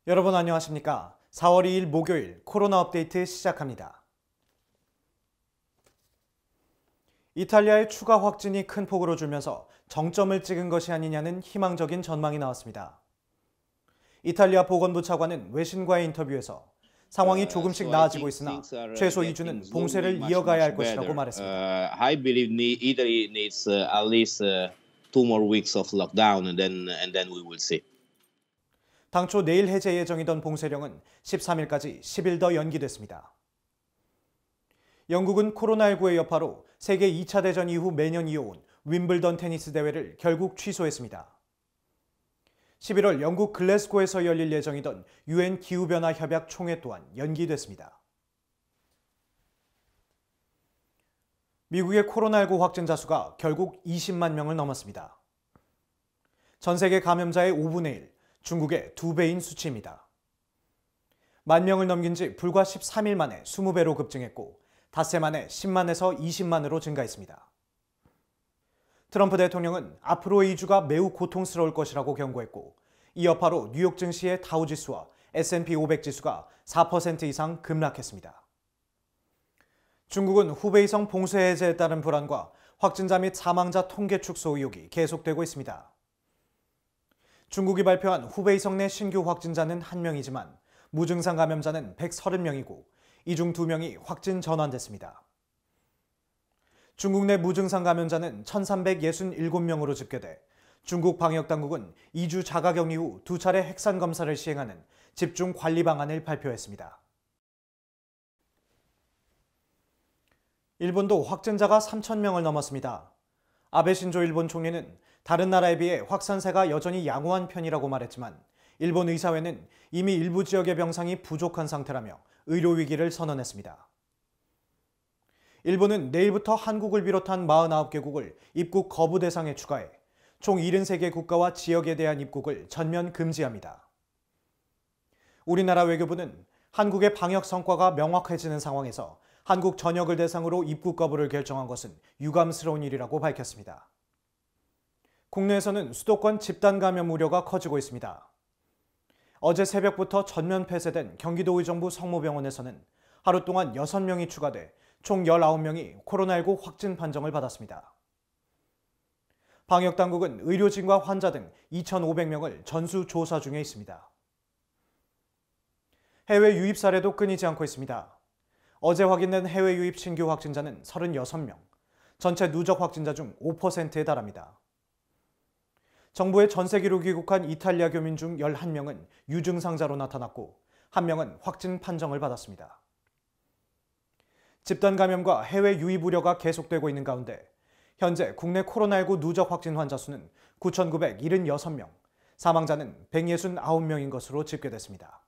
여러분 안녕하십니까? 4월 2일 목요일 코로나 업데이트 시작합니다. 이탈리아의 추가 확진이 큰 폭으로 줄면서 정점을 찍은 것이 아니냐는 희망적인 전망이 나왔습니다. 이탈리아 보건부 차관은 외신과의 인터뷰에서 상황이 조금씩 나아지고 있으나 최소 2주는 봉쇄를 이어가야 할 것이라고 말했습니다. I believe Italy needs at least 2 more weeks of lockdown, and then we will see. 당초 내일 해제 예정이던 봉쇄령은 13일까지 10일 더 연기됐습니다. 영국은 코로나19의 여파로 세계 2차 대전 이후 매년 이어온 윈블던 테니스 대회를 결국 취소했습니다. 11월 영국 글래스고에서 열릴 예정이던 UN 기후변화 협약 총회 또한 연기됐습니다. 미국의 코로나19 확진자 수가 결국 20만 명을 넘었습니다. 전 세계 감염자의 5분의 1, 중국의 2배인 수치입니다. 1만 명을 넘긴 지 불과 13일 만에 20배로 급증했고 닷새 만에 10만에서 20만으로 증가했습니다. 트럼프 대통령은 앞으로의 2주가 매우 고통스러울 것이라고 경고했고 이 여파로 뉴욕 증시의 다우지수와 S&P 500 지수가 4% 이상 급락했습니다. 중국은 후베이성 봉쇄 해제에 따른 불안과 확진자 및 사망자 통계 축소 의혹이 계속되고 있습니다. 중국이 발표한 후베이성 내 신규 확진자는 1명이지만 무증상 감염자는 130명이고 이 중 2명이 확진 전환됐습니다. 중국 내 무증상 감염자는 1,367명으로 집계돼 중국 방역당국은 2주 자가격리 후 2차례 핵산 검사를 시행하는 집중 관리 방안을 발표했습니다. 일본도 확진자가 3,000명을 넘었습니다. 아베 신조 일본 총리는 다른 나라에 비해 확산세가 여전히 양호한 편이라고 말했지만 일본 의사회는 이미 일부 지역의 병상이 부족한 상태라며 의료 위기를 선언했습니다. 일본은 내일부터 한국을 비롯한 49개국을 입국 거부 대상에 추가해 총 73개 국가와 지역에 대한 입국을 전면 금지합니다. 우리나라 외교부는 한국의 방역 성과가 명확해지는 상황에서 한국 전역을 대상으로 입국 거부를 결정한 것은 유감스러운 일이라고 밝혔습니다. 국내에서는 수도권 집단 감염 우려가 커지고 있습니다. 어제 새벽부터 전면 폐쇄된 경기도 의정부 성모병원에서는 하루 동안 6명이 추가돼 총 19명이 코로나19 확진 판정을 받았습니다. 방역당국은 의료진과 환자 등 2,500명을 전수 조사 중에 있습니다. 해외 유입 사례도 끊이지 않고 있습니다. 어제 확인된 해외 유입 신규 확진자는 36명, 전체 누적 확진자 중 5%에 달합니다. 정부의 전세기로 귀국한 이탈리아 교민 중 11명은 유증상자로 나타났고 1명은 확진 판정을 받았습니다. 집단 감염과 해외 유입 우려가 계속되고 있는 가운데 현재 국내 코로나19 누적 확진 환자 수는 9,976명, 사망자는 169명인 것으로 집계됐습니다.